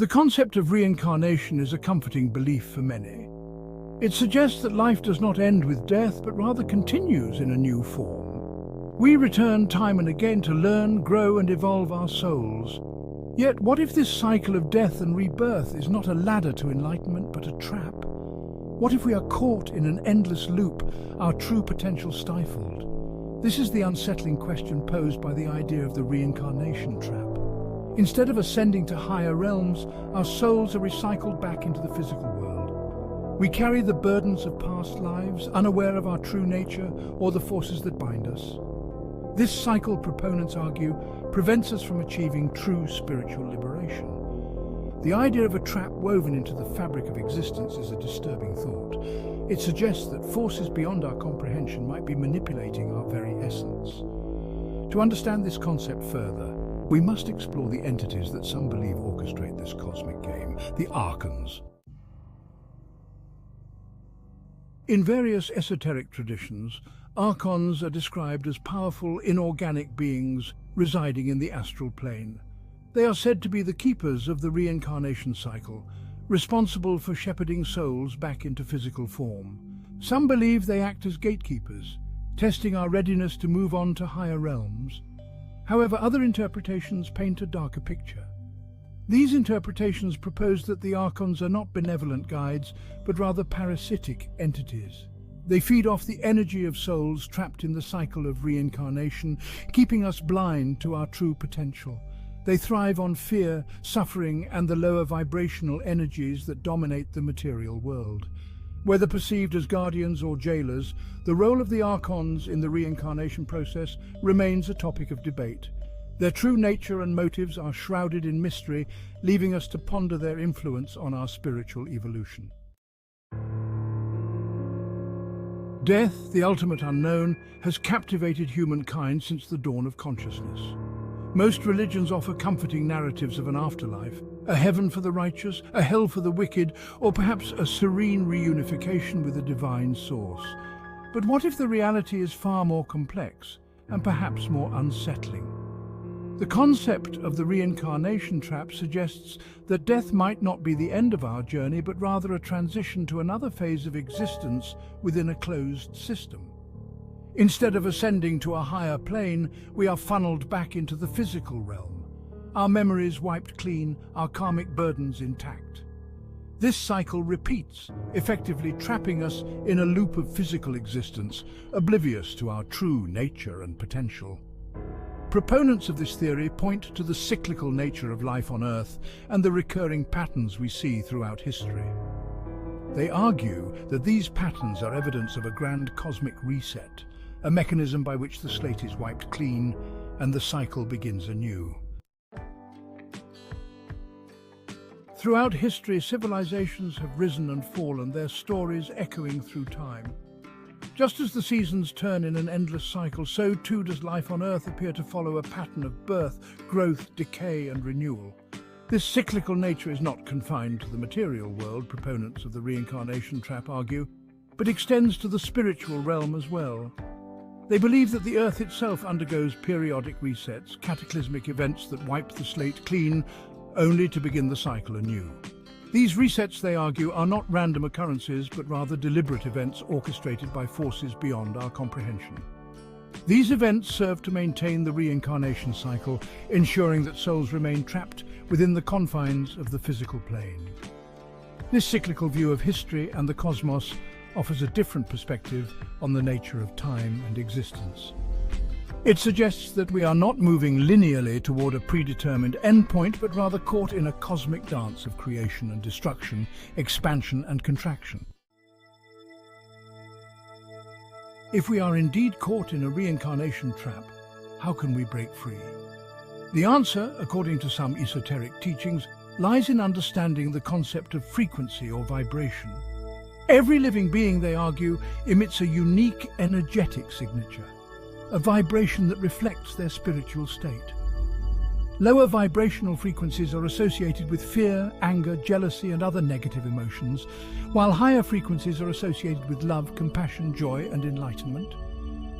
The concept of reincarnation is a comforting belief for many. It suggests that life does not end with death, but rather continues in a new form. We return time and again to learn, grow, and evolve our souls. Yet, what if this cycle of death and rebirth is not a ladder to enlightenment, but a trap? What if we are caught in an endless loop, our true potential stifled? This is the unsettling question posed by the idea of the reincarnation trap. Instead of ascending to higher realms, our souls are recycled back into the physical world. We carry the burdens of past lives, unaware of our true nature or the forces that bind us. This cycle, proponents argue, prevents us from achieving true spiritual liberation. The idea of a trap woven into the fabric of existence is a disturbing thought. It suggests that forces beyond our comprehension might be manipulating our very essence. To understand this concept further, we must explore the entities that some believe orchestrate this cosmic game, the archons. In various esoteric traditions, archons are described as powerful inorganic beings residing in the astral plane. They are said to be the keepers of the reincarnation cycle, responsible for shepherding souls back into physical form. Some believe they act as gatekeepers, testing our readiness to move on to higher realms. However, other interpretations paint a darker picture. These interpretations propose that the archons are not benevolent guides, but rather parasitic entities. They feed off the energy of souls trapped in the cycle of reincarnation, keeping us blind to our true potential. They thrive on fear, suffering, and the lower vibrational energies that dominate the material world. Whether perceived as guardians or jailers, the role of the archons in the reincarnation process remains a topic of debate. Their true nature and motives are shrouded in mystery, leaving us to ponder their influence on our spiritual evolution. Death, the ultimate unknown, has captivated humankind since the dawn of consciousness. Most religions offer comforting narratives of an afterlife, a heaven for the righteous, a hell for the wicked, or perhaps a serene reunification with a divine source. But what if the reality is far more complex and perhaps more unsettling? The concept of the reincarnation trap suggests that death might not be the end of our journey, but rather a transition to another phase of existence within a closed system. Instead of ascending to a higher plane, we are funneled back into the physical realm, our memories wiped clean, our karmic burdens intact. This cycle repeats, effectively trapping us in a loop of physical existence, oblivious to our true nature and potential. Proponents of this theory point to the cyclical nature of life on Earth and the recurring patterns we see throughout history. They argue that these patterns are evidence of a grand cosmic reset, a mechanism by which the slate is wiped clean and the cycle begins anew. Throughout history, civilizations have risen and fallen, their stories echoing through time. Just as the seasons turn in an endless cycle, so too does life on Earth appear to follow a pattern of birth, growth, decay, and renewal. This cyclical nature is not confined to the material world, proponents of the reincarnation trap argue, but extends to the spiritual realm as well. They believe that the Earth itself undergoes periodic resets, cataclysmic events that wipe the slate clean, only to begin the cycle anew. These resets, they argue, are not random occurrences, but rather deliberate events orchestrated by forces beyond our comprehension. These events serve to maintain the reincarnation cycle, ensuring that souls remain trapped within the confines of the physical plane. This cyclical view of history and the cosmos offers a different perspective on the nature of time and existence. It suggests that we are not moving linearly toward a predetermined endpoint, but rather caught in a cosmic dance of creation and destruction, expansion and contraction. If we are indeed caught in a reincarnation trap, how can we break free? The answer, according to some esoteric teachings, lies in understanding the concept of frequency or vibration. Every living being, they argue, emits a unique energetic signature, a vibration that reflects their spiritual state. Lower vibrational frequencies are associated with fear, anger, jealousy, and other negative emotions, while higher frequencies are associated with love, compassion, joy, and enlightenment.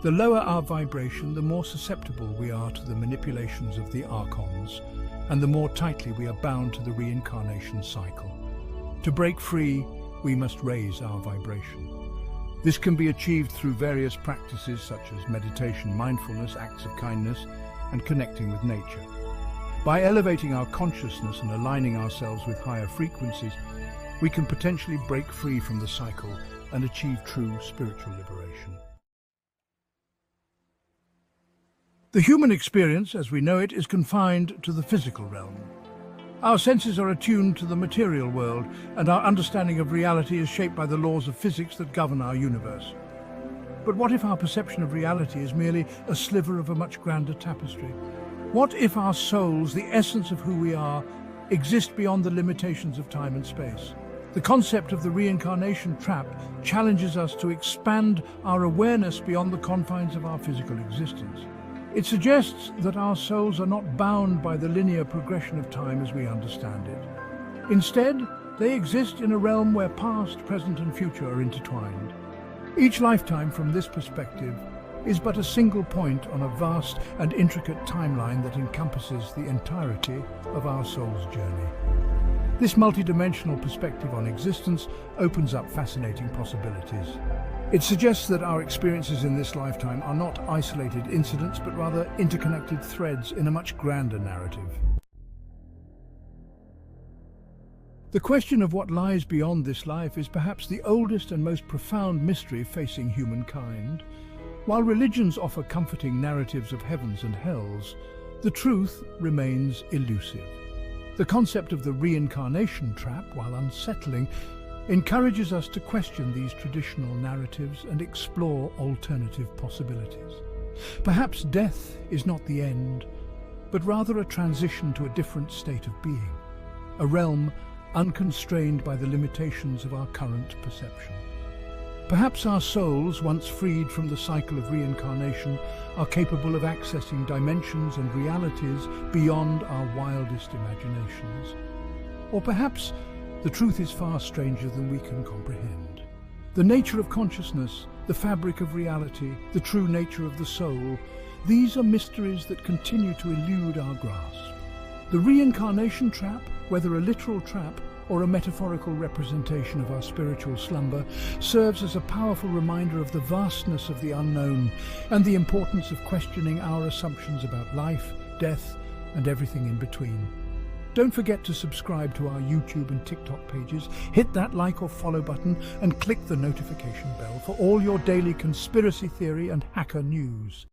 The lower our vibration, the more susceptible we are to the manipulations of the archons, and the more tightly we are bound to the reincarnation cycle. To break free, we must raise our vibration. This can be achieved through various practices such as meditation, mindfulness, acts of kindness, and connecting with nature. By elevating our consciousness and aligning ourselves with higher frequencies, we can potentially break free from the cycle and achieve true spiritual liberation. The human experience, as we know it, is confined to the physical realm. Our senses are attuned to the material world, and our understanding of reality is shaped by the laws of physics that govern our universe. But what if our perception of reality is merely a sliver of a much grander tapestry? What if our souls, the essence of who we are, exist beyond the limitations of time and space? The concept of the reincarnation trap challenges us to expand our awareness beyond the confines of our physical existence. It suggests that our souls are not bound by the linear progression of time as we understand it. Instead, they exist in a realm where past, present, and future are intertwined. Each lifetime, from this perspective, is but a single point on a vast and intricate timeline that encompasses the entirety of our soul's journey. This multidimensional perspective on existence opens up fascinating possibilities. It suggests that our experiences in this lifetime are not isolated incidents, but rather interconnected threads in a much grander narrative. The question of what lies beyond this life is perhaps the oldest and most profound mystery facing humankind. While religions offer comforting narratives of heavens and hells, the truth remains elusive. The concept of the reincarnation trap, while unsettling, encourages us to question these traditional narratives and explore alternative possibilities. Perhaps death is not the end, but rather a transition to a different state of being, a realm unconstrained by the limitations of our current perception. Perhaps our souls, once freed from the cycle of reincarnation, are capable of accessing dimensions and realities beyond our wildest imaginations. Or perhaps the truth is far stranger than we can comprehend. The nature of consciousness, the fabric of reality, the true nature of the soul, these are mysteries that continue to elude our grasp. The reincarnation trap, whether a literal trap or a metaphorical representation of our spiritual slumber, serves as a powerful reminder of the vastness of the unknown and the importance of questioning our assumptions about life, death, and everything in between. Don't forget to subscribe to our YouTube and TikTok pages, hit that like or follow button, and click the notification bell for all your daily conspiracy theory and hacker news.